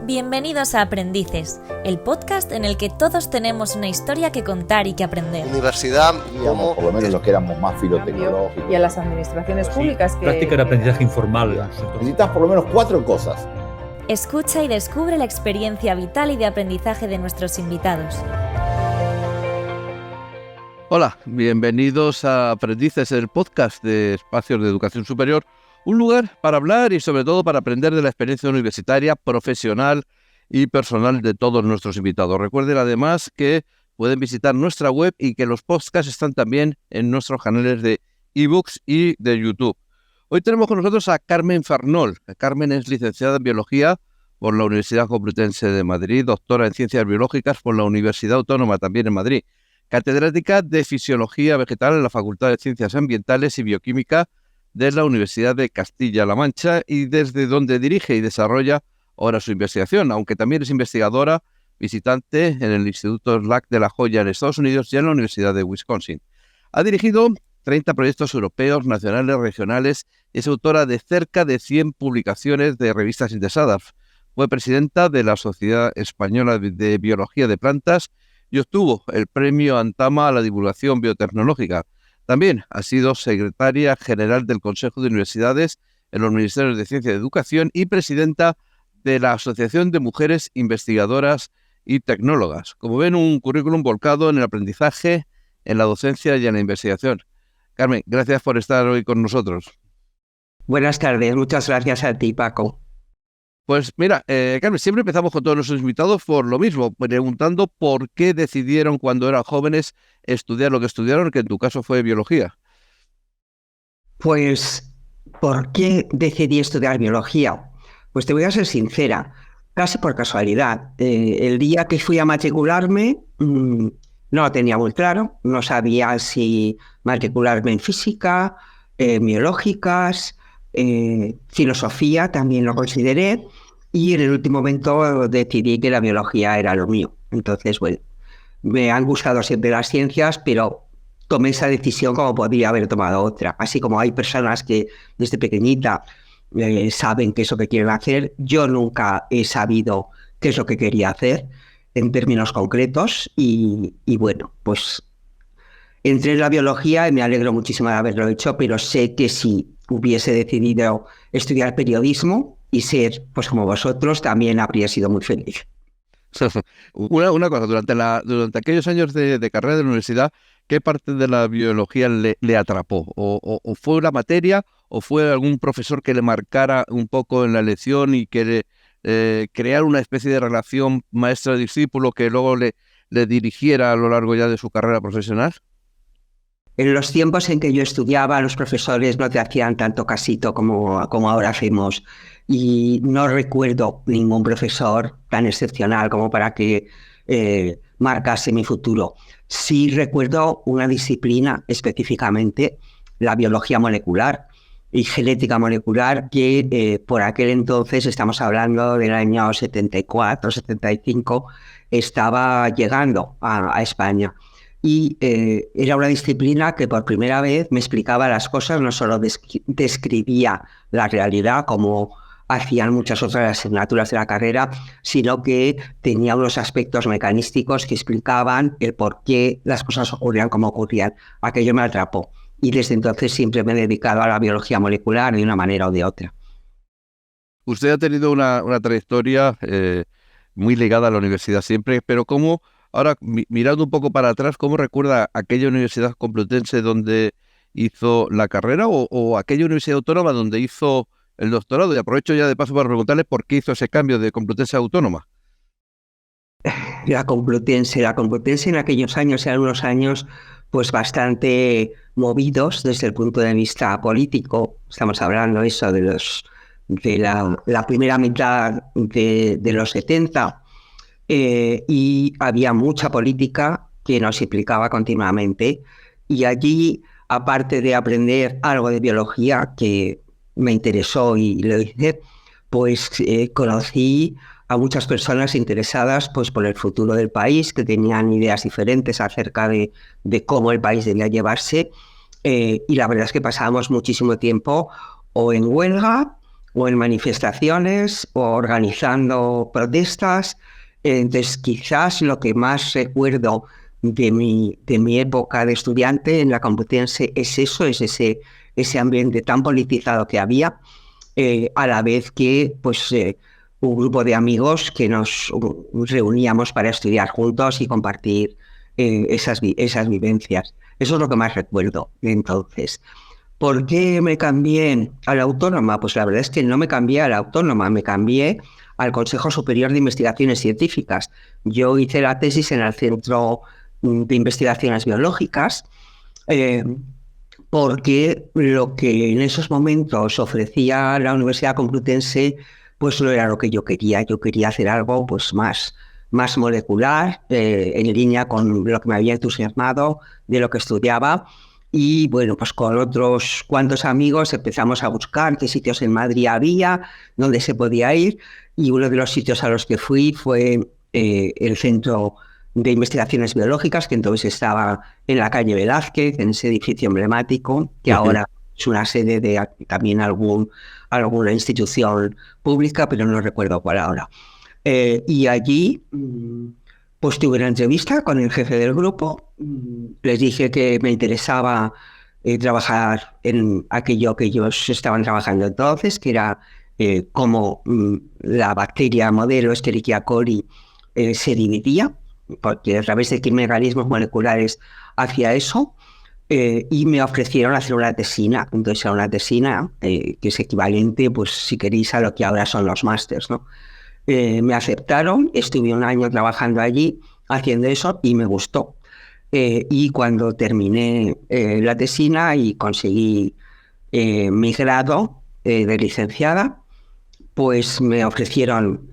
Bienvenidos a Aprendices, el podcast en el que todos tenemos una historia que contar y que aprender. Universidad, digamos, por lo menos los que éramos más filotecnológicos. Y a las administraciones públicas que... Práctica de aprendizaje informal. Necesitas por lo menos 4 cosas. Escucha y descubre la experiencia vital y de aprendizaje de nuestros invitados. Hola, bienvenidos a Aprendices, el podcast de Espacios de Educación Superior, un lugar para hablar y sobre todo para aprender de la experiencia universitaria, profesional y personal de todos nuestros invitados. Recuerden además que pueden visitar nuestra web y que los podcasts están también en nuestros canales de ebooks y de YouTube. Hoy tenemos con nosotros a Carmen Farnol. Carmen es licenciada en Biología por la Universidad Complutense de Madrid, doctora en Ciencias Biológicas por la Universidad Autónoma también en Madrid, catedrática de Fisiología Vegetal en la Facultad de Ciencias Ambientales y Bioquímica de la Universidad de Castilla-La Mancha y desde donde dirige y desarrolla ahora su investigación, aunque también es investigadora visitante en el Instituto SLAC de La Joya en Estados Unidos y en la Universidad de Wisconsin. Ha dirigido 30 proyectos europeos, nacionales, regionales y es autora de cerca de 100 publicaciones de revistas interesadas. Fue presidenta de la Sociedad Española de Biología de Plantas y obtuvo el premio Antama a la divulgación biotecnológica. También ha sido secretaria general del Consejo de Universidades en los Ministerios de Ciencia y Educación y presidenta de la Asociación de Mujeres Investigadoras y Tecnólogas. Como ven, un currículum volcado en el aprendizaje, en la docencia y en la investigación. Carmen, gracias por estar hoy con nosotros. Buenas tardes, muchas gracias a ti, Paco. Pues mira, Carmen, siempre empezamos con todos nuestros invitados por lo mismo, preguntando por qué decidieron cuando eran jóvenes estudiar lo que estudiaron, que en tu caso fue biología. Pues, ¿por qué decidí estudiar biología? Pues te voy a ser sincera, casi por casualidad. El día que fui a matricularme no lo tenía muy claro, no sabía si matricularme en física, biológicas, filosofía también lo consideré y en el último momento decidí que la biología era lo mío. Entonces, bueno, me han gustado siempre las ciencias, pero tomé esa decisión como podría haber tomado otra. Así como hay personas que desde pequeñita saben qué es lo que quieren hacer, yo nunca he sabido qué es lo que quería hacer en términos concretos y bueno, pues entré en la biología y me alegro muchísimo de haberlo hecho, pero sé que si hubiese decidido estudiar periodismo y ser, pues como vosotros, también habría sido muy feliz. Una cosa, durante aquellos años de carrera de la universidad, ¿qué parte de la biología le atrapó? ¿O fue una materia o fue algún profesor que le marcara un poco en la lección y que creara una especie de relación maestro-discípulo que luego le dirigiera a lo largo ya de su carrera profesional? En los tiempos en que yo estudiaba, los profesores no te hacían tanto casito como ahora hacemos. Y no recuerdo ningún profesor tan excepcional como para que marcase mi futuro. Sí recuerdo una disciplina específicamente, la biología molecular y genética molecular, que por aquel entonces, estamos hablando del año 74, 75, estaba llegando a España. Y era una disciplina que por primera vez me explicaba las cosas, no solo describía la realidad como hacían muchas otras asignaturas de la carrera, sino que tenía unos aspectos mecanísticos que explicaban el por qué las cosas ocurrían como ocurrían. Aquello me atrapó y desde entonces siempre me he dedicado a la biología molecular de una manera o de otra. Usted ha tenido una trayectoria muy ligada a la universidad siempre, pero ¿cómo? Ahora, mirando un poco para atrás, ¿cómo recuerda aquella universidad complutense donde hizo la carrera o aquella universidad autónoma donde hizo el doctorado? Y aprovecho ya de paso para preguntarle por qué hizo ese cambio de Complutense a Autónoma. La Complutense en aquellos años eran unos años pues bastante movidos desde el punto de vista político. Estamos hablando eso de la primera mitad de los 70. Y había mucha política que nos implicaba continuamente y allí, aparte de aprender algo de biología que me interesó y lo hice, pues conocí a muchas personas interesadas pues por el futuro del país, que tenían ideas diferentes acerca de cómo el país debía llevarse y la verdad es que pasábamos muchísimo tiempo o en huelga o en manifestaciones o organizando protestas. Entonces, quizás lo que más recuerdo de mi época de estudiante en la Complutense es eso, es ese ambiente tan politizado que había, a la vez que pues, un grupo de amigos que nos reuníamos para estudiar juntos y compartir esas vivencias. Eso es lo que más recuerdo de entonces. ¿Por qué me cambié a la Autónoma? Pues la verdad es que no me cambié a la Autónoma, me cambié al Consejo Superior de Investigaciones Científicas. Yo hice la tesis en el Centro de Investigaciones Biológicas, porque lo que en esos momentos ofrecía la Universidad Complutense pues no era lo que yo quería. Yo quería hacer algo pues más molecular, en línea con lo que me había entusiasmado de lo que estudiaba. Y bueno, pues con otros cuantos amigos empezamos a buscar qué sitios en Madrid había, dónde se podía ir, y uno de los sitios a los que fui fue el Centro de Investigaciones Biológicas, que entonces estaba en la calle Velázquez, en ese edificio emblemático, que ahora es una sede de también alguna institución pública, pero no recuerdo cuál ahora. Y allí pues tuve una entrevista con el jefe del grupo, les dije que me interesaba trabajar en aquello que ellos estaban trabajando entonces, que era cómo la bacteria modelo Escherichia coli se dividía, porque a través de qué mecanismos moleculares hacía eso, y me ofrecieron hacer una tesina. Entonces era una tesina que es equivalente, pues si queréis, a lo que ahora son los másters, ¿no? Me aceptaron, estuve un año trabajando allí haciendo eso y me gustó. Y cuando terminé la tesina y conseguí mi grado de licenciada, pues me ofrecieron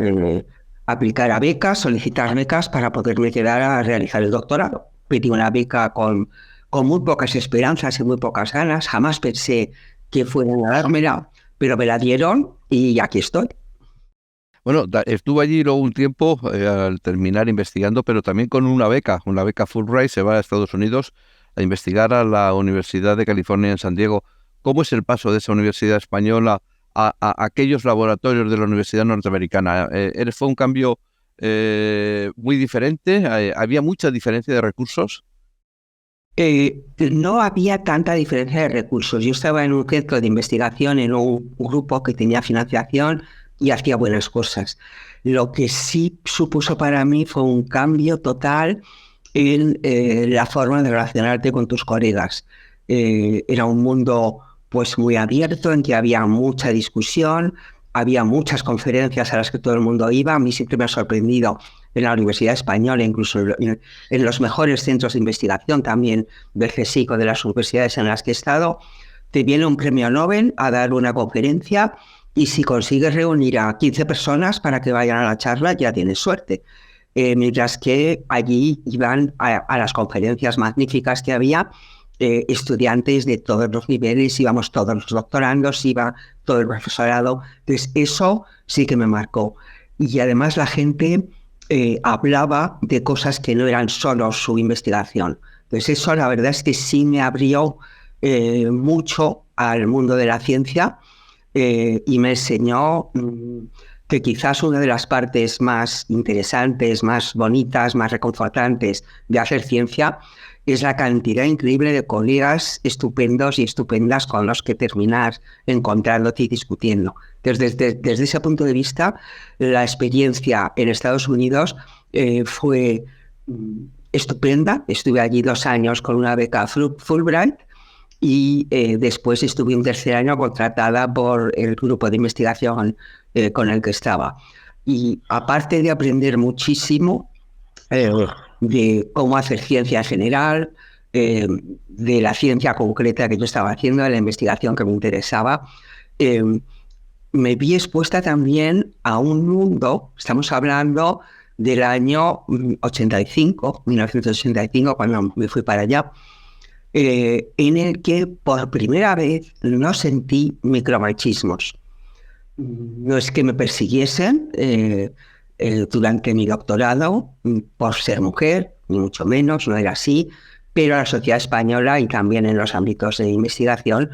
aplicar a becas, solicitar becas para poderme quedar a realizar el doctorado. Pedí una beca con muy pocas esperanzas y muy pocas ganas. Jamás pensé que fueran a dármela, pero me la dieron y aquí estoy. Bueno, estuvo allí luego un tiempo al terminar investigando, pero también con una beca Fulbright. Se va a Estados Unidos a investigar a la Universidad de California en San Diego. ¿Cómo es el paso de esa universidad española a aquellos laboratorios de la Universidad Norteamericana? ¿Fue un cambio muy diferente? ¿Había mucha diferencia de recursos? No había tanta diferencia de recursos. Yo estaba en un centro de investigación, en un grupo que tenía financiación y hacía buenas cosas. Lo que sí supuso para mí fue un cambio total en la forma de relacionarte con tus colegas. Era un mundo pues muy abierto, en que había mucha discusión, había muchas conferencias a las que todo el mundo iba. A mí siempre me ha sorprendido en la Universidad Española, incluso en los mejores centros de investigación también del CSIC o de las universidades en las que he estado, te viene un premio Nobel a dar una conferencia y si consigues reunir a 15 personas para que vayan a la charla, ya tienes suerte. Mientras que allí iban a las conferencias magníficas que había estudiantes de todos los niveles, íbamos todos los doctorandos, iba todo el profesorado. Entonces eso sí que me marcó. Y además la gente hablaba de cosas que no eran solo su investigación. Entonces eso la verdad es que sí me abrió mucho al mundo de la ciencia. Y me enseñó que quizás una de las partes más interesantes, más bonitas, más reconfortantes de hacer ciencia es la cantidad increíble de colegas estupendos y estupendas con los que terminar encontrándote y discutiendo. Desde ese punto de vista, la experiencia en Estados Unidos fue estupenda. Estuve allí 2 años con una beca Fulbright. Y después estuve un tercer año contratada por el grupo de investigación con el que estaba. Y aparte de aprender muchísimo de cómo hacer ciencia en general, de la ciencia concreta que yo estaba haciendo, de la investigación que me interesaba, me vi expuesta también a un mundo, estamos hablando del año 1985, cuando me fui para allá, en el que por primera vez no sentí micromachismos. No es que me persiguiesen durante mi doctorado por ser mujer, ni mucho menos, no era así, pero la sociedad española y también en los ámbitos de investigación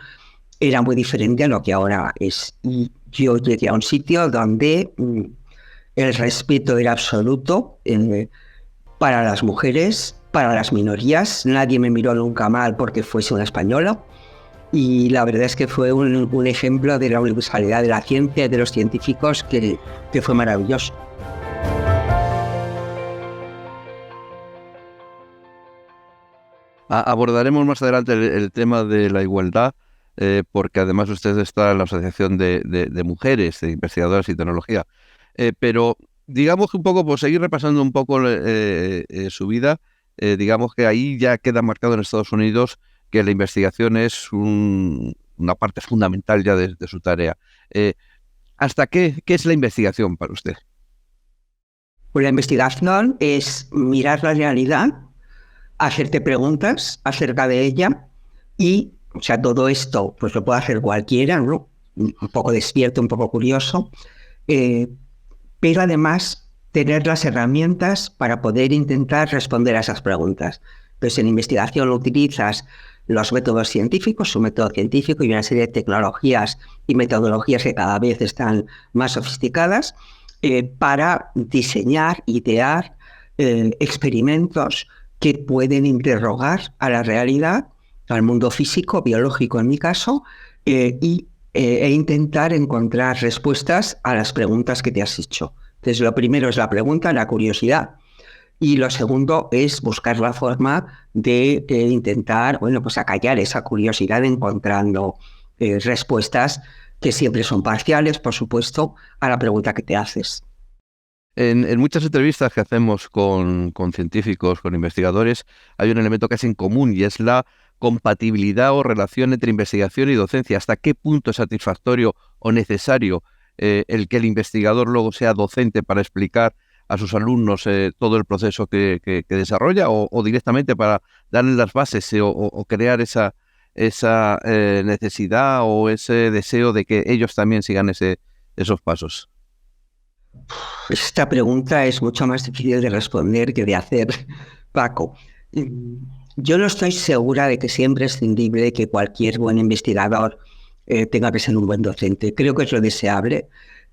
era muy diferente a lo que ahora es. Y yo llegué a un sitio donde el respeto era absoluto para las mujeres, para las minorías. Nadie me miró nunca mal porque fuese una española. Y la verdad es que fue un ejemplo de la universalidad de la ciencia y de los científicos que fue maravilloso. Abordaremos más adelante el tema de la igualdad, porque además usted está en la Asociación de Mujeres, de Investigadoras y Tecnología. Pero digamos que un poco, por seguir repasando un poco su vida, digamos que ahí ya queda marcado en Estados Unidos que la investigación es una parte fundamental ya de su tarea. ¿Hasta qué es la investigación para usted? Pues la investigación es mirar la realidad, hacerte preguntas acerca de ella y, o sea, todo esto pues lo puede hacer cualquiera, ¿no? Un poco despierto, un poco curioso, pero además tener las herramientas para poder intentar responder a esas preguntas. Entonces, en investigación utilizas los métodos científicos, su método científico y una serie de tecnologías y metodologías que cada vez están más sofisticadas para diseñar, idear experimentos que pueden interrogar a la realidad, al mundo físico, biológico en mi caso, e intentar encontrar respuestas a las preguntas que te has hecho. Entonces, lo primero es la pregunta, la curiosidad, y lo segundo es buscar la forma de intentar, bueno, pues acallar esa curiosidad encontrando respuestas que siempre son parciales, por supuesto, a la pregunta que te haces. En muchas entrevistas que hacemos con científicos, con investigadores, hay un elemento que es en común y es la compatibilidad o relación entre investigación y docencia. ¿Hasta qué punto es satisfactorio o necesario el que el investigador luego sea docente para explicar a sus alumnos todo el proceso que desarrolla o directamente para darles las bases o crear esa necesidad o ese deseo de que ellos también sigan esos pasos? Esta pregunta es mucho más difícil de responder que de hacer, Paco. Yo no estoy segura de que sea imprescindible que cualquier buen investigador tenga que ser un buen docente. Creo que es lo deseable.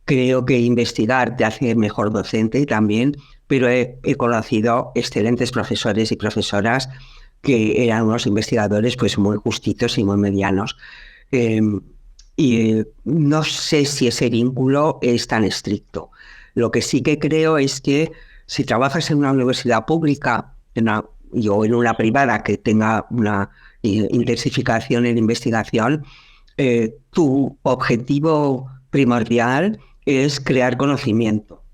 Creo que investigar te hace mejor docente también, pero he conocido excelentes profesores y profesoras que eran unos investigadores pues muy justitos y muy medianos. Y no sé si ese vínculo es tan estricto. Lo que sí que creo es que si trabajas en una universidad pública o en una privada que tenga una intensificación en investigación, tu objetivo primordial es crear conocimiento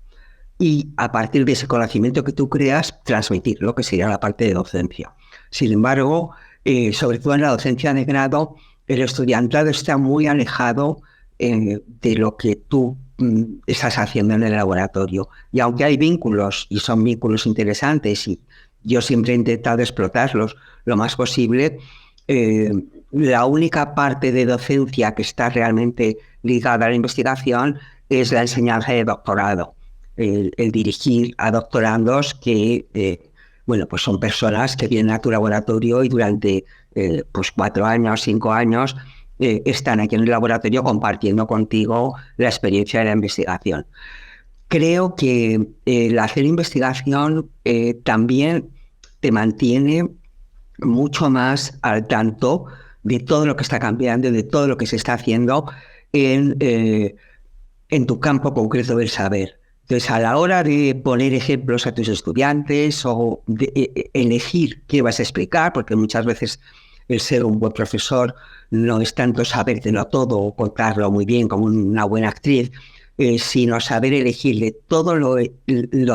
y a partir de ese conocimiento que tú creas, transmitirlo, que sería la parte de docencia. Sin embargo, sobre todo en la docencia de grado, el estudiantado está muy alejado de lo que tú estás haciendo en el laboratorio. Y aunque hay vínculos, y son vínculos interesantes, y yo siempre he intentado explotarlos lo más posible, la única parte de docencia que está realmente ligada a la investigación es la enseñanza de doctorado, el dirigir a doctorandos que, bueno, pues son personas que vienen a tu laboratorio y durante pues 4 años, 5 años, están aquí en el laboratorio compartiendo contigo la experiencia de la investigación. Creo que el hacer investigación también te mantiene mucho más al tanto de todo lo que está cambiando, de todo lo que se está haciendo en tu campo concreto del saber. Entonces, a la hora de poner ejemplos a tus estudiantes o de elegir qué vas a explicar, porque muchas veces el ser un buen profesor no es tanto sabértelo todo o contarlo muy bien como una buena actriz, sino saber elegir de todo lo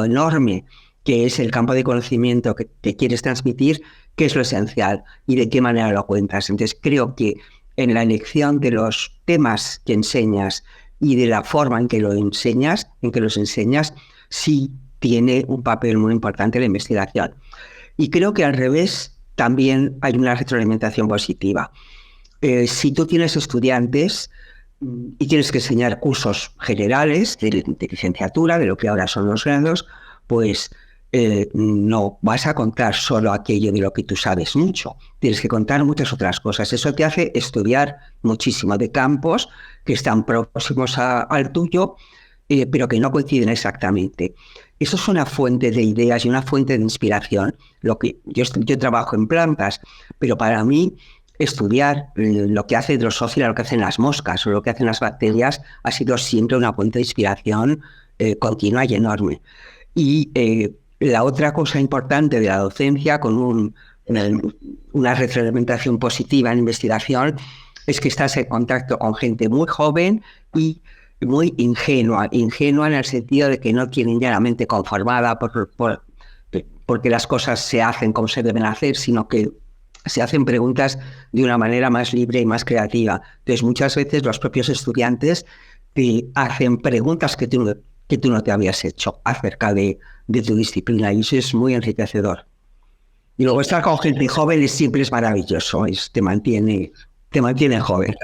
enorme que es el campo de conocimiento que quieres transmitir, qué es lo esencial y de qué manera lo cuentas. Entonces, creo que en la elección de los temas que enseñas y de la forma en que los enseñas, sí tiene un papel muy importante la investigación. Y creo que al revés también hay una retroalimentación positiva. Si tú tienes estudiantes y tienes que enseñar cursos generales de licenciatura, de lo que ahora son los grados, pues no vas a contar solo aquello de lo que tú sabes mucho. Tienes que contar muchas otras cosas. Eso te hace estudiar muchísimo de campos que están próximos al tuyo, pero que no coinciden exactamente. Eso es una fuente de ideas y una fuente de inspiración. Yo trabajo en plantas, pero para mí estudiar lo que hace Drosophila, lo que hacen las moscas o lo que hacen las bacterias ha sido siempre una fuente de inspiración continua y enorme. Y la otra cosa importante de la docencia, con una retroalimentación positiva en investigación, es que estás en contacto con gente muy joven y muy ingenua en el sentido de que no tienen ya la mente conformada porque las cosas se hacen como se deben hacer, sino que se hacen preguntas de una manera más libre y más creativa. Entonces, muchas veces los propios estudiantes te hacen preguntas que tú no te habías hecho acerca de tu disciplina, y eso es muy enriquecedor. Y luego estar con gente joven siempre es maravilloso, te mantiene joven.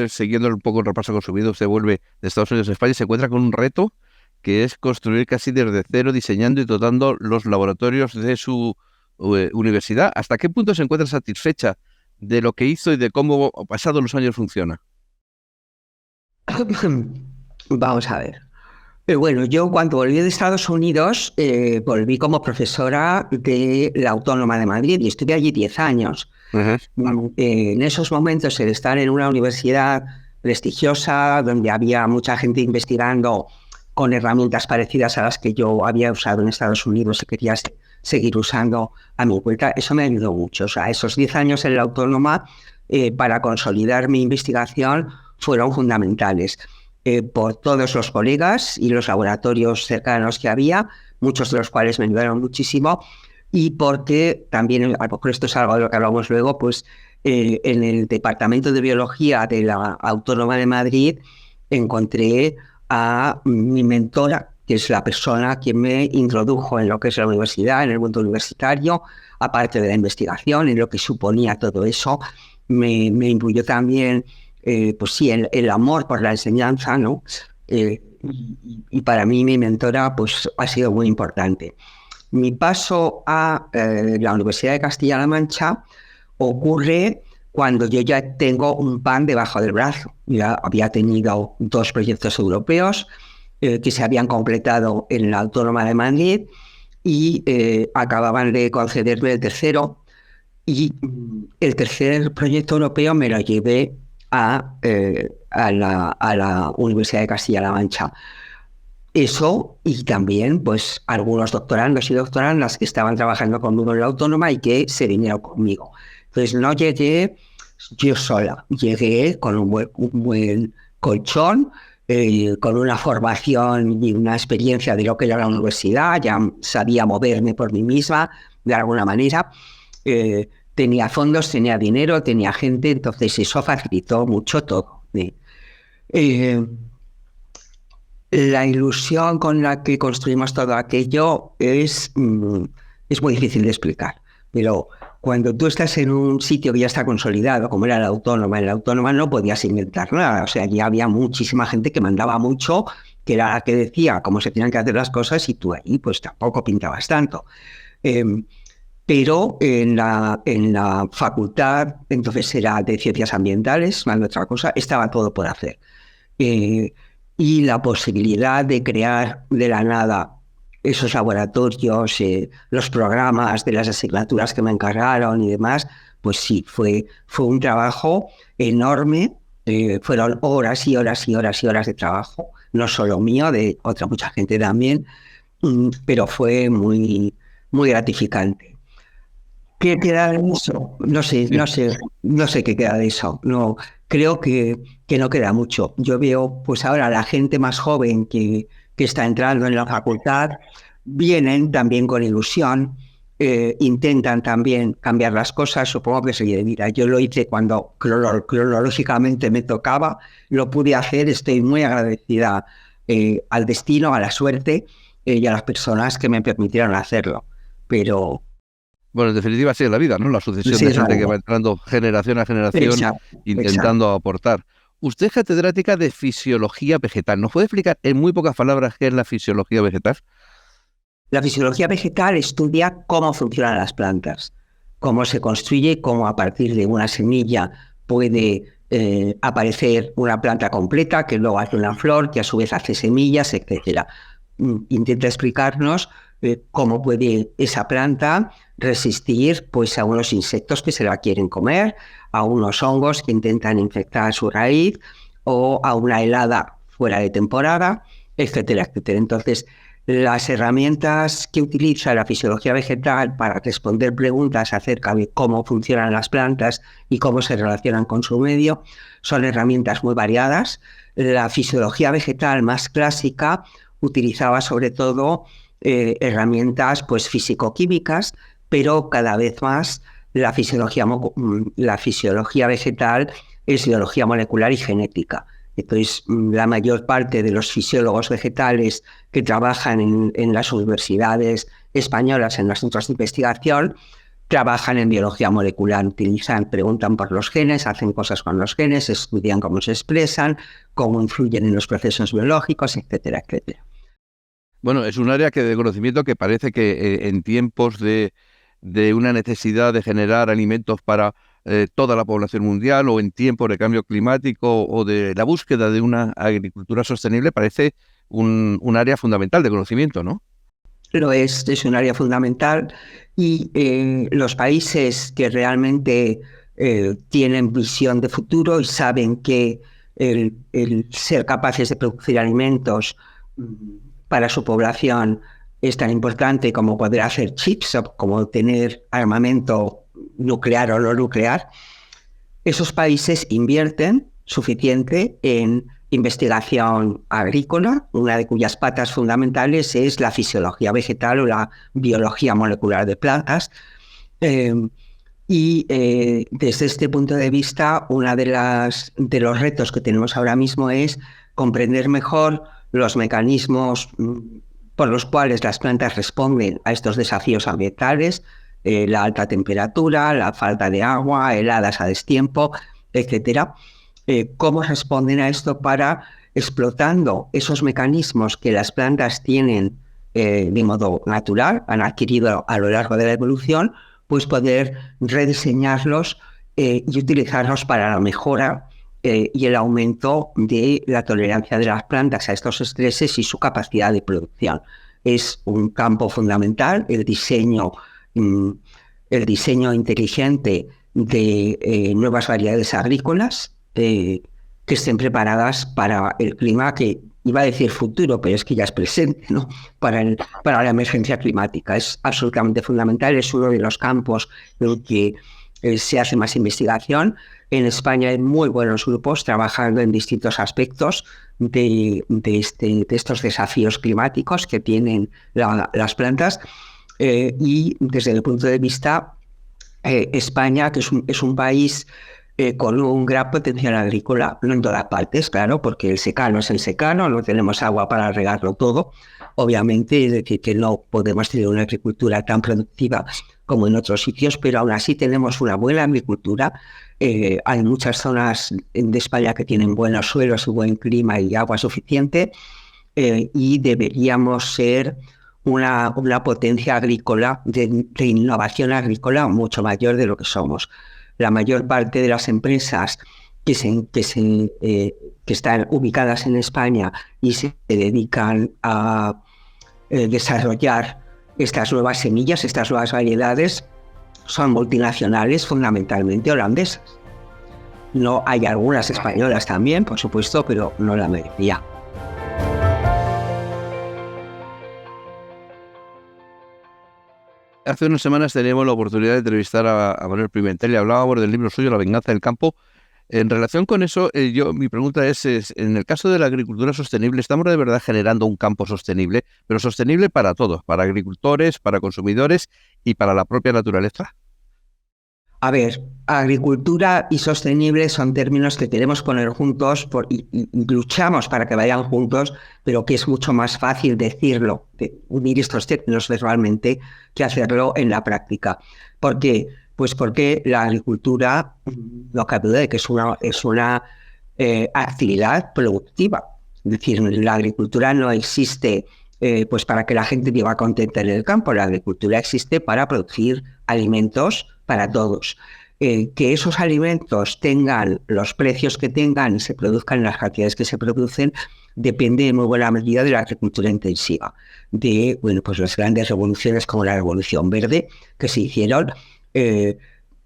Siguiendo un poco el repaso con su vida, usted vuelve de Estados Unidos a España y se encuentra con un reto que es construir casi desde cero, diseñando y dotando los laboratorios de su universidad. ¿Hasta qué punto se encuentra satisfecha de lo que hizo y de cómo, pasados los años, funciona? Vamos a ver. Bueno, yo cuando volví de Estados Unidos, volví como profesora de la Autónoma de Madrid y estuve allí 10 años. Uh-huh. En esos momentos, el estar en una universidad prestigiosa, donde había mucha gente investigando con herramientas parecidas a las que yo había usado en Estados Unidos y quería seguir usando a mi vuelta, eso me ayudó mucho. O sea, esos 10 años en la Autónoma para consolidar mi investigación fueron fundamentales. Por todos los colegas y los laboratorios cercanos que había, muchos de los cuales me ayudaron muchísimo, y porque también, a lo mejor esto es algo de lo que hablamos luego, pues en el Departamento de Biología de la Autónoma de Madrid encontré a mi mentora, que es la persona que me introdujo en lo que es la universidad, en el mundo universitario, aparte de la investigación, en lo que suponía todo eso. Me influyó también pues sí, el amor por la enseñanza, ¿no? Y para mí mi mentora pues ha sido muy importante. Mi paso a la Universidad de Castilla-La Mancha ocurre cuando yo ya tengo un pan debajo del brazo. Ya había tenido 2 proyectos europeos que se habían completado en la Autónoma de Madrid y acababan de concederme el tercero. Y el tercer proyecto europeo me lo llevé a la Universidad de Castilla-La Mancha. Eso, y también pues algunos doctorandos y doctorandas que estaban trabajando conmigo en la Autónoma y que se vinieron conmigo. Entonces no llegué yo sola, llegué con un buen colchón, con una formación y una experiencia de lo que era la universidad, ya sabía moverme por mí misma de alguna manera. Tenía fondos, tenía dinero, tenía gente, entonces eso facilitó mucho todo. La ilusión con la que construimos todo aquello es muy difícil de explicar, pero cuando tú estás en un sitio que ya está consolidado, como era la Autónoma, en la Autónoma no podías inventar nada, o sea, ya había muchísima gente que mandaba mucho, que era la que decía cómo se tenían que hacer las cosas, y tú ahí pues tampoco pintabas tanto. Pero en la facultad, entonces era de Ciencias Ambientales, más de otra cosa, estaba todo por hacer. Y la posibilidad de crear de la nada esos laboratorios, los programas de las asignaturas que me encargaron y demás, pues sí, fue un trabajo enorme. Fueron horas y horas y horas y horas de trabajo, no solo mío, de otra mucha gente también, pero fue muy, muy gratificante. ¿Qué queda de eso? No sé qué queda de eso. No, creo que no queda mucho. Yo veo pues ahora la gente más joven que está entrando en la facultad, vienen también con ilusión, intentan también cambiar las cosas. Supongo que se mira, yo lo hice cuando cronológicamente me tocaba, lo pude hacer, estoy muy agradecida al destino, a la suerte y a las personas que me permitieron hacerlo. Pero bueno, en definitiva, sí es la vida, ¿no? La sucesión de gente que va entrando generación a generación intentando aportar. Usted es catedrática de Fisiología Vegetal. ¿Nos puede explicar en muy pocas palabras qué es la fisiología vegetal? La fisiología vegetal estudia cómo funcionan las plantas, cómo se construye, cómo a partir de una semilla puede aparecer una planta completa, que luego hace una flor, que a su vez hace semillas, etc. Intenta explicarnos cómo puede esa planta resistir pues, a unos insectos que se la quieren comer, a unos hongos que intentan infectar su raíz o a una helada fuera de temporada, etcétera, etcétera. Entonces, las herramientas que utiliza la fisiología vegetal para responder preguntas acerca de cómo funcionan las plantas y cómo se relacionan con su medio son herramientas muy variadas. La fisiología vegetal más clásica utilizaba sobre todo herramientas pues, físico-químicas, pero cada vez más la fisiología vegetal es biología molecular y genética. Entonces, la mayor parte de los fisiólogos vegetales que trabajan en las universidades españolas, en los centros de investigación, trabajan en biología molecular, preguntan por los genes, hacen cosas con los genes, estudian cómo se expresan, cómo influyen en los procesos biológicos, etcétera, etcétera. Bueno, es un área de conocimiento que parece que en tiempos de una necesidad de generar alimentos para toda la población mundial, o en tiempos de cambio climático o de la búsqueda de una agricultura sostenible, parece un área fundamental de conocimiento, ¿no? Lo es un área fundamental y los países que realmente tienen visión de futuro y saben que el ser capaces de producir alimentos para su población es tan importante como poder hacer chips o como tener armamento nuclear o no nuclear, esos países invierten suficiente en investigación agrícola, una de cuyas patas fundamentales es la fisiología vegetal o la biología molecular de plantas. Desde este punto de vista, uno de los retos que tenemos ahora mismo es comprender mejor los mecanismos por los cuales las plantas responden a estos desafíos ambientales, la alta temperatura, la falta de agua, heladas a destiempo, etcétera. Cómo responden a esto para, explotando esos mecanismos que las plantas tienen de modo natural, han adquirido a lo largo de la evolución, pues poder rediseñarlos y utilizarlos para la mejora y el aumento de la tolerancia de las plantas a estos estreses y su capacidad de producción. Es un campo fundamental, el diseño inteligente de nuevas variedades agrícolas que estén preparadas para el clima que iba a decir futuro, pero es que ya es presente, ¿no? Para la emergencia climática. Es absolutamente fundamental, es uno de los campos en el que se hace más investigación. En España hay muy buenos grupos trabajando en distintos aspectos de estos desafíos climáticos que tienen las plantas. Y desde el punto de vista España, que es un país con un gran potencial agrícola, no en todas partes, claro, porque el secano es el secano, no tenemos agua para regarlo todo, obviamente, es decir, que no podemos tener una agricultura tan productiva como en otros sitios, pero aún así tenemos una buena agricultura. Hay muchas zonas de España que tienen buenos suelos y buen clima y agua suficiente, y deberíamos ser una potencia agrícola, de innovación agrícola mucho mayor de lo que somos. La mayor parte de las empresas que están ubicadas en España y se dedican a desarrollar estas nuevas semillas, estas nuevas variedades, son multinacionales, fundamentalmente holandesas. No hay algunas españolas también, por supuesto, pero no la mayoría. Hace unas semanas teníamos la oportunidad de entrevistar a Manuel Pimentel y hablábamos del libro suyo, La venganza del campo. En relación con eso, mi pregunta es, en el caso de la agricultura sostenible, ¿estamos de verdad generando un campo sostenible, pero sostenible para todos, para agricultores, para consumidores y para la propia naturaleza? A ver, agricultura y sostenible son términos que queremos poner juntos y luchamos para que vayan juntos, pero que es mucho más fácil decirlo, de unir estos términos verbalmente, que hacerlo en la práctica. ¿Por qué? Pues porque la agricultura, no cabe duda de que es una actividad productiva. Es decir, la agricultura no existe pues para que la gente viva contenta en el campo. La agricultura existe para producir alimentos para todos. Que esos alimentos tengan los precios que tengan y se produzcan en las cantidades que se producen depende en muy buena medida de la agricultura intensiva, de pues las grandes revoluciones como la Revolución Verde que se hicieron,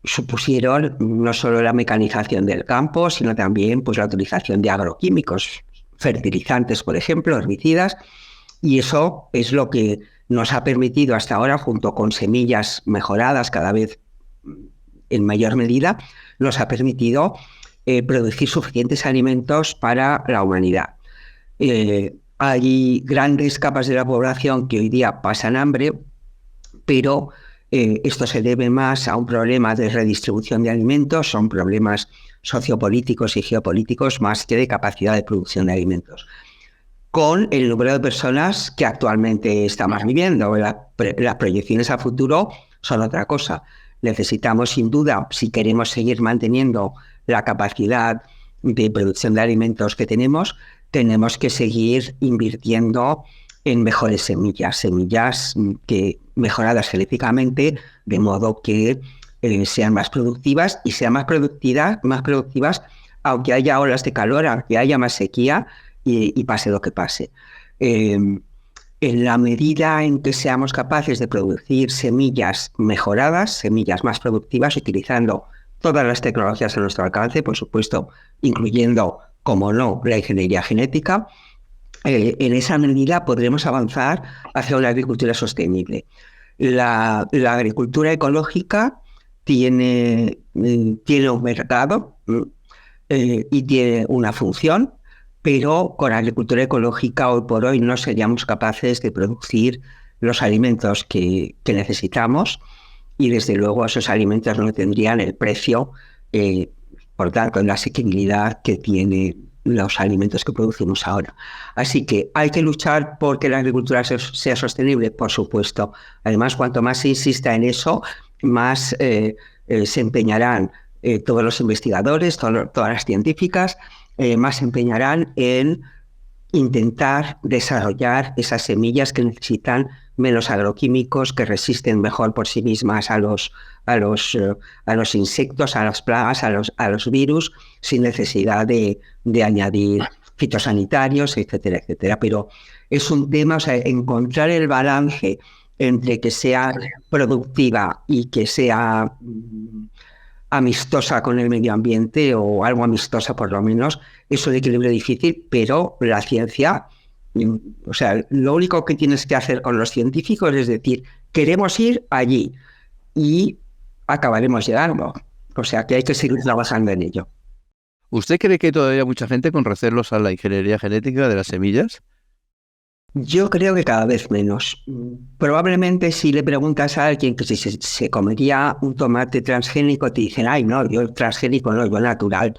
supusieron no solo la mecanización del campo, sino también pues la utilización de agroquímicos, fertilizantes, por ejemplo, herbicidas, y eso es lo que nos ha permitido hasta ahora, junto con semillas mejoradas cada vez en mayor medida, nos ha permitido producir suficientes alimentos para la humanidad. Hay grandes capas de la población que hoy día pasan hambre, pero esto se debe más a un problema de redistribución de alimentos, son problemas sociopolíticos y geopolíticos más que de capacidad de producción de alimentos. Con el número de personas que actualmente estamos viviendo, las proyecciones a futuro son otra cosa. Necesitamos, sin duda, si queremos seguir manteniendo la capacidad de producción de alimentos que tenemos que seguir invirtiendo en mejores semillas que mejoradas genéticamente, de modo que sean más productivas y sean más productivas aunque haya olas de calor, aunque haya más sequía y pase lo que pase. En la medida en que seamos capaces de producir semillas mejoradas, semillas más productivas, utilizando todas las tecnologías a nuestro alcance, por supuesto, incluyendo, como no, la ingeniería genética, en esa medida podremos avanzar hacia una agricultura sostenible. La agricultura ecológica tiene un mercado y tiene una función, pero con la agricultura ecológica hoy por hoy no seríamos capaces de producir los alimentos que necesitamos, y desde luego esos alimentos no tendrían el precio, por tanto, la asequibilidad que tienen los alimentos que producimos ahora. Así que hay que luchar porque la agricultura sea sostenible, por supuesto. Además, cuanto más se insista en eso, más se empeñarán todos los investigadores, todas las científicas, más se empeñarán en intentar desarrollar esas semillas que necesitan menos agroquímicos, que resisten mejor por sí mismas a los insectos, a las plagas, a los virus, sin necesidad de añadir fitosanitarios, etcétera, etcétera. Pero es un tema, o sea, encontrar el balance entre que sea productiva y que sea amistosa con el medio ambiente, o algo amistosa por lo menos, es un equilibrio difícil, pero la ciencia, o sea, lo único que tienes que hacer con los científicos es decir, queremos ir allí y acabaremos llegando. O sea, que hay que seguir trabajando en ello. ¿Usted cree que hay todavía mucha gente con recelos a la ingeniería genética de las semillas? Yo creo que cada vez menos. Probablemente si le preguntas a alguien que si se comería un tomate transgénico, te dicen, ay, no, yo transgénico no, yo natural.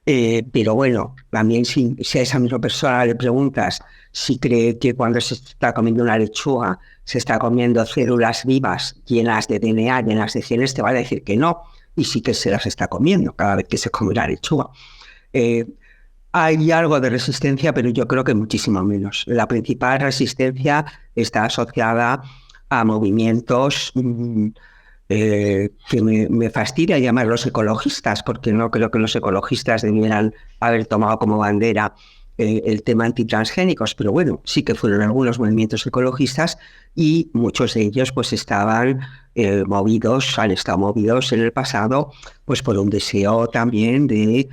Pero bueno, también si a esa misma persona le preguntas si cree que cuando se está comiendo una lechuga se está comiendo células vivas llenas de DNA, llenas de genes, te va a decir que no, y sí que se las está comiendo cada vez que se come la lechuga. Hay algo de resistencia, pero yo creo que muchísimo menos. La principal resistencia está asociada a movimientos que me fastidia llamarlos ecologistas, porque no creo que los ecologistas debieran haber tomado como bandera el tema antitransgénicos, pero bueno, sí que fueron algunos movimientos ecologistas y muchos de ellos pues han estado movidos en el pasado pues por un deseo también de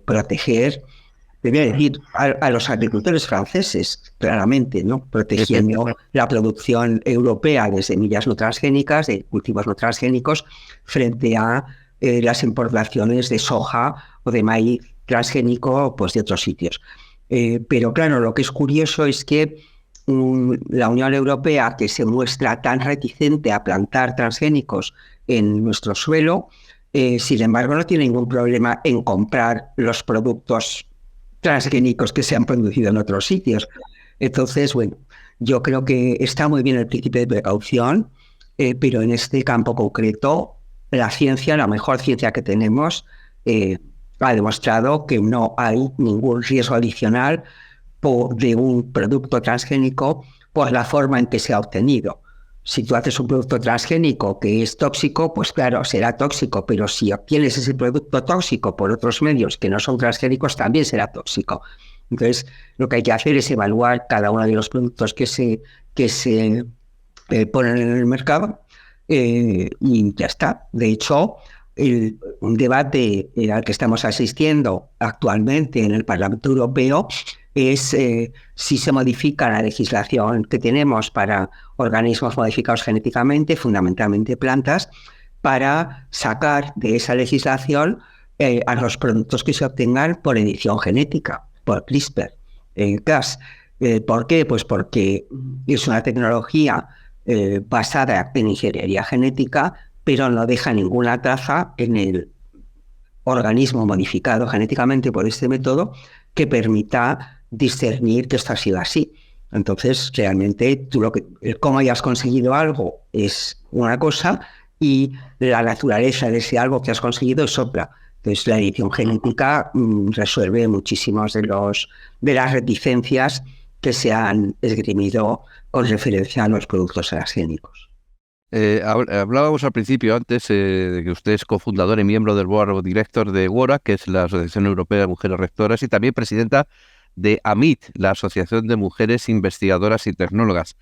proteger, debía decir, a los agricultores franceses, claramente, ¿no? Protegiendo la producción europea de semillas no transgénicas, de cultivos no transgénicos, frente a las importaciones de soja o de maíz transgénico pues de otros sitios. Pero claro, lo que es curioso es que la Unión Europea, que se muestra tan reticente a plantar transgénicos en nuestro suelo, sin embargo no tiene ningún problema en comprar los productos transgénicos que se han producido en otros sitios. Entonces, bueno, yo creo que está muy bien el principio de precaución, pero en este campo concreto, la ciencia, la mejor ciencia que tenemos, ha demostrado que no hay ningún riesgo adicional de un producto transgénico por la forma en que se ha obtenido. Si tú haces un producto transgénico que es tóxico, pues claro, será tóxico, pero si obtienes ese producto tóxico por otros medios que no son transgénicos, también será tóxico. Entonces, lo que hay que hacer es evaluar cada uno de los productos que se ponen en el mercado y ya está. De hecho, un debate al que estamos asistiendo actualmente en el Parlamento Europeo es si se modifica la legislación que tenemos para organismos modificados genéticamente, fundamentalmente plantas, para sacar de esa legislación a los productos que se obtengan por edición genética, por CRISPR-Cas. ¿Por qué? Pues porque es una tecnología basada en ingeniería genética, pero no deja ninguna traza en el organismo modificado genéticamente por este método que permita discernir que esto ha sido así. Entonces, realmente, cómo hayas conseguido algo es una cosa y la naturaleza de ese algo que has conseguido es otra. Entonces, la edición genética resuelve muchísimas de las reticencias que se han esgrimido con referencia a los productos transgénicos. Hablábamos al principio, antes, de que usted es cofundador y miembro del Board of Directors de WORA, que es la Asociación Europea de Mujeres Rectoras, y también presidenta de AMIT, la Asociación de Mujeres Investigadoras y Tecnólogas.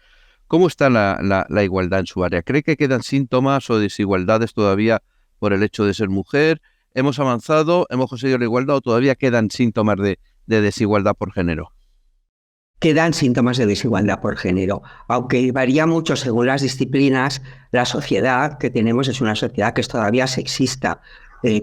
¿Cómo está la igualdad en su área? ¿Cree que quedan síntomas o desigualdades todavía por el hecho de ser mujer? ¿Hemos avanzado, hemos conseguido la igualdad o todavía quedan síntomas de desigualdad por género? Quedan síntomas de desigualdad por género. Aunque varía mucho según las disciplinas, la sociedad que tenemos es una sociedad que es todavía sexista.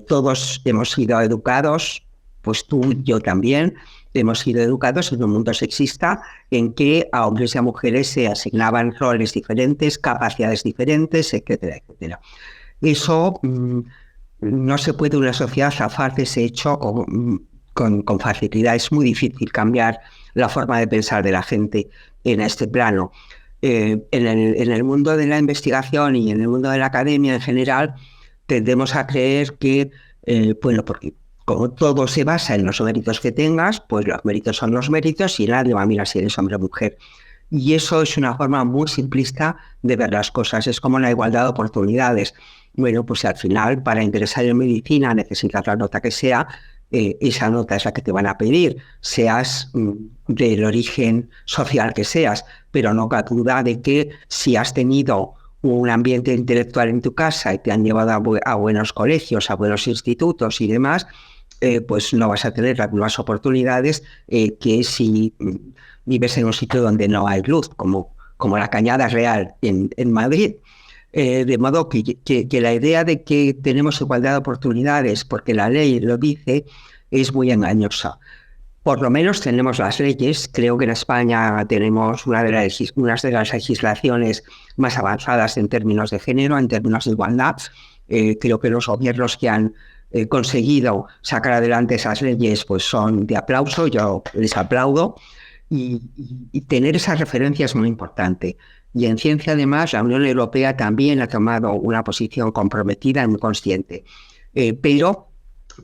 Todos hemos sido educados, pues tú y yo también, hemos sido educados en un mundo sexista en que a hombres y a mujeres se asignaban roles diferentes, capacidades diferentes, etcétera, etcétera. Eso no se puede una sociedad zafar de ese hecho con facilidad. Es muy difícil cambiar la forma de pensar de la gente en este plano. En el mundo de la investigación y en el mundo de la academia en general, tendemos a creer que, porque como todo se basa en los méritos que tengas, pues los méritos son los méritos y nadie va a mirar si eres hombre o mujer. Y eso es una forma muy simplista de ver las cosas. Es como la igualdad de oportunidades. Bueno, pues al final, para ingresar en medicina necesitas la nota que sea, esa nota es la que te van a pedir, seas del origen social que seas, pero no cabe duda de que si has tenido un ambiente intelectual en tu casa y te han llevado a buenos colegios, a buenos institutos y demás, pues no vas a tener las mismas oportunidades que si vives en un sitio donde no hay luz, como la Cañada Real en Madrid. De modo que la idea de que tenemos igualdad de oportunidades porque la ley lo dice es muy engañosa. Por lo menos tenemos las leyes. Creo que en España tenemos una de las legislaciones más avanzadas en términos de género, en términos de igualdad. Creo que los gobiernos que han conseguido sacar adelante esas leyes pues son de aplauso, yo les aplaudo. Y tener esa referencia es muy importante. Y en ciencia, además, la Unión Europea también ha tomado una posición comprometida y muy consciente. Pero,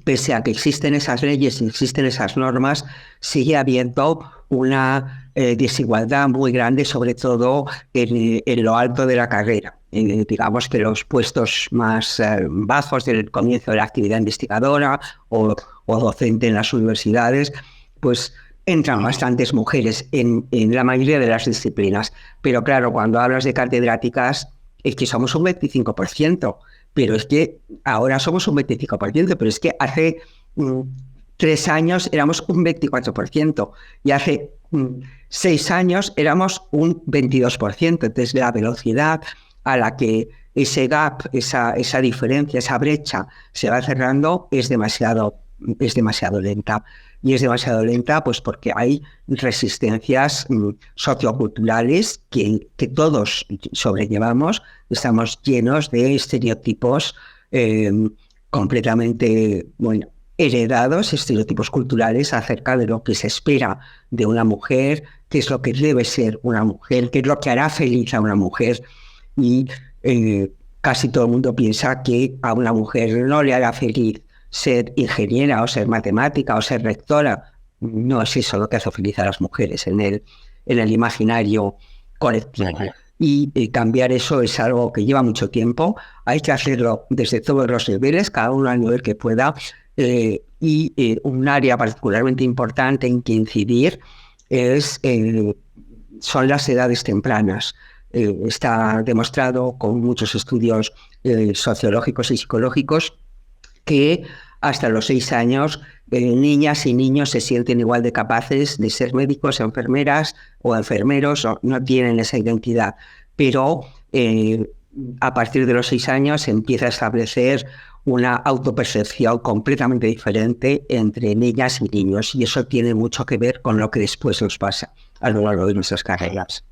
pese a que existen esas leyes y existen esas normas, sigue habiendo una desigualdad muy grande, sobre todo en lo alto de la carrera. Digamos que los puestos más bajos del comienzo de la actividad investigadora o docente en las universidades, pues entran bastantes mujeres en la mayoría de las disciplinas. Pero claro, cuando hablas de catedráticas, es que somos un 25%. Pero es que ahora somos un 25%, pero es que hace 3 años éramos un 24%. Y hace 6 años éramos un 22%. Entonces, la velocidad a la que ese gap, esa diferencia, esa brecha se va cerrando es demasiado lenta. Y es demasiado lenta pues porque hay resistencias socioculturales que todos sobrellevamos. Estamos llenos de estereotipos completamente heredados, estereotipos culturales acerca de lo que se espera de una mujer, qué es lo que debe ser una mujer, qué es lo que hará feliz a una mujer. Y casi todo el mundo piensa que a una mujer no le hará feliz ser ingeniera o ser matemática o ser rectora. no es eso lo que hace feliz a las mujeres en el imaginario colectivo. Y cambiar eso es algo que lleva mucho tiempo. Hay que hacerlo desde todos los niveles, cada uno al nivel que pueda. Un área particularmente importante en que incidir son las edades tempranas. Está demostrado con muchos estudios sociológicos y psicológicos que hasta los 6 años niñas y niños se sienten igual de capaces de ser médicos, enfermeras o enfermeros, no tienen esa identidad. Pero a partir de los 6 años se empieza a establecer una autopercepción completamente diferente entre niñas y niños, y eso tiene mucho que ver con lo que después nos pasa a lo largo de nuestras carreras.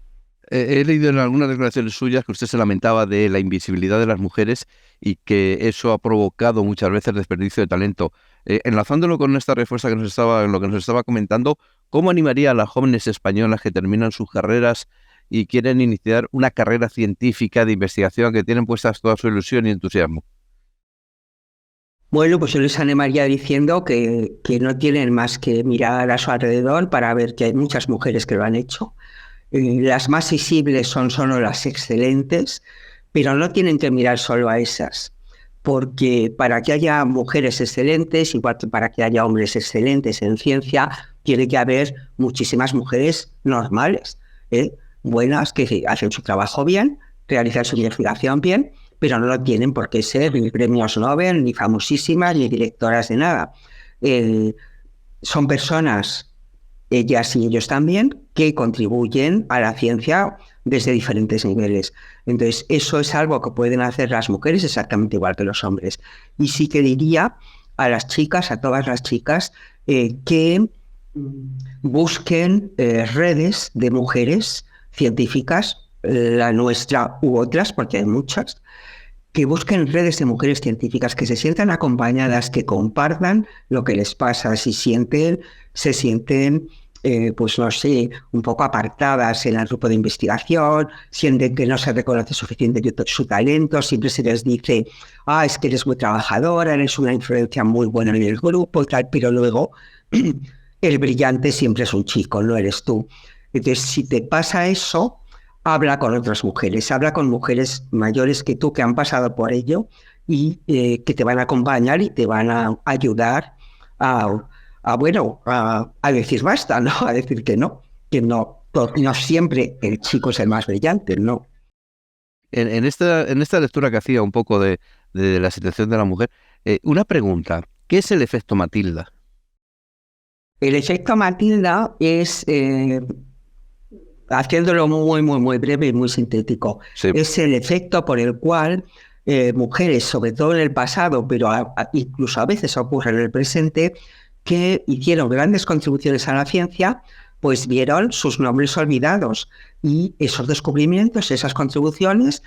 He leído en algunas declaraciones suyas que usted se lamentaba de la invisibilidad de las mujeres y que eso ha provocado muchas veces desperdicio de talento. Enlazándolo con esta respuesta lo que nos estaba comentando, ¿cómo animaría a las jóvenes españolas que terminan sus carreras y quieren iniciar una carrera científica de investigación, que tienen puestas toda su ilusión y entusiasmo? Bueno, pues yo les animaría diciendo que no tienen más que mirar a su alrededor para ver que hay muchas mujeres que lo han hecho. Las más visibles son solo las excelentes, pero no tienen que mirar solo a esas, porque para que haya mujeres excelentes, igual que para que haya hombres excelentes en ciencia, tiene que haber muchísimas mujeres normales, buenas, que hacen su trabajo bien, realizan su investigación bien, pero no lo tienen por qué ser ni premios Nobel, ni famosísimas, ni directoras de nada. Son personas, ellas y ellos también, que contribuyen a la ciencia desde diferentes niveles. Entonces, eso es algo que pueden hacer las mujeres exactamente igual que los hombres. Y sí que diría a las chicas, a todas las chicas, que busquen redes de mujeres científicas, la nuestra u otras, porque hay muchas, que busquen redes de mujeres científicas, que se sientan acompañadas, que compartan lo que les pasa, se sienten, pues no sé, un poco apartadas en el grupo de investigación, sienten que no se reconoce suficiente su talento, siempre se les dice, es que eres muy trabajadora, eres una influencia muy buena en el grupo y tal, pero luego el brillante siempre es un chico, no eres tú. Entonces, si te pasa eso, habla con otras mujeres, habla con mujeres mayores que tú que han pasado por ello y que te van a acompañar y te van a ayudar a decir basta, ¿no? A decir que no siempre el chico es el más brillante, ¿no? En esta lectura que hacía un poco de la situación de la mujer, una pregunta, ¿qué es el efecto Matilda? El efecto Matilda es... haciéndolo muy, muy, muy breve y muy sintético, sí. Es el efecto por el cual mujeres, sobre todo en el pasado, pero incluso a veces ocurre en el presente, que hicieron grandes contribuciones a la ciencia, pues vieron sus nombres olvidados y esos descubrimientos, esas contribuciones,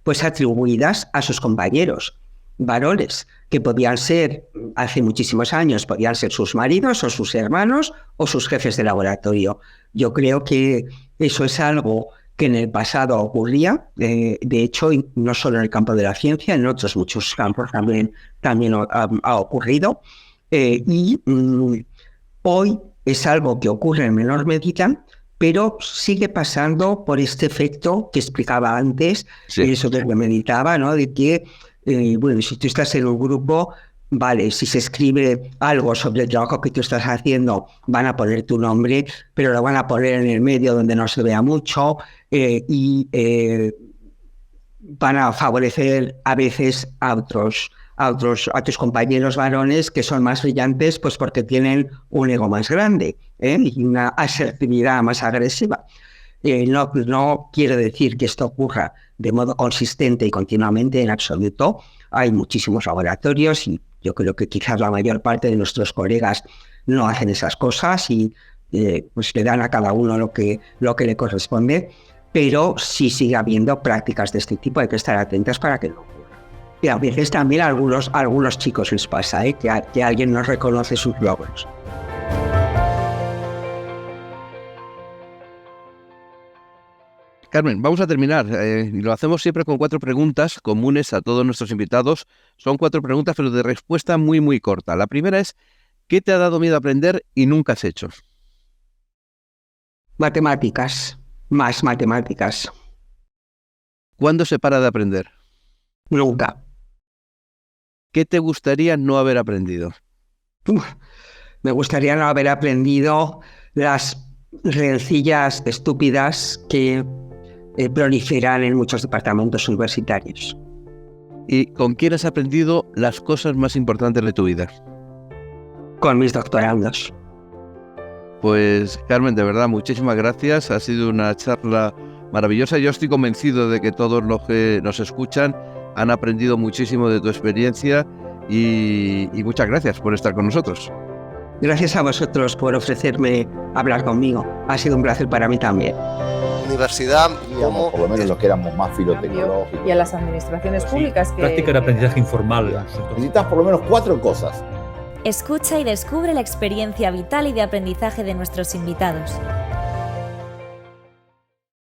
pues atribuidas a sus compañeros varones, que podían ser, hace muchísimos años, podían ser sus maridos o sus hermanos o sus jefes de laboratorio. Yo creo que eso es algo que en el pasado ocurría, de hecho, no solo en el campo de la ciencia, en otros muchos campos también ha ocurrido, hoy es algo que ocurre en menor medida, pero sigue pasando por este efecto que explicaba antes, sí. Eso que me meditaba, ¿no? De que si tú estás en un grupo, vale, si se escribe algo sobre el trabajo que tú estás haciendo, van a poner tu nombre, pero lo van a poner en el medio donde no se vea mucho van a favorecer a veces a tus compañeros varones que son más brillantes, pues porque tienen un ego más grande y una asertividad más agresiva. No quiero decir que esto ocurra de modo consistente y continuamente, en absoluto. Hay muchísimos laboratorios y yo creo que quizás la mayor parte de nuestros colegas no hacen esas cosas y pues le dan a cada uno lo que le corresponde, pero sí sigue habiendo prácticas de este tipo, hay que estar atentas para que no ocurra. Y a veces también a algunos chicos les pasa que alguien no reconoce sus logros. Carmen, vamos a terminar. Lo hacemos siempre con 4 preguntas comunes a todos nuestros invitados. Son 4 preguntas, pero de respuesta muy, muy corta. La primera es, ¿Qué te ha dado miedo aprender y nunca has hecho? Matemáticas, más matemáticas. ¿Cuándo se para de aprender? Nunca. ¿Qué te gustaría no haber aprendido? Me gustaría no haber aprendido las rencillas estúpidas que proliferan en muchos departamentos universitarios. ¿Y con quién has aprendido las cosas más importantes de tu vida? Con mis doctorandos. Pues Carmen, de verdad, muchísimas gracias. Ha sido una charla maravillosa. Yo estoy convencido de que todos los que nos escuchan han aprendido muchísimo de tu experiencia y muchas gracias por estar con nosotros. Gracias a vosotros por ofrecerme hablar conmigo. Ha sido un placer para mí también. Universidad Digamos, por lo menos los que éramos más filotecnológicos. Y a las administraciones públicas que... Práctica de aprendizaje informal. Necesitas por lo menos 4 cosas. Escucha y descubre la experiencia vital y de aprendizaje de nuestros invitados.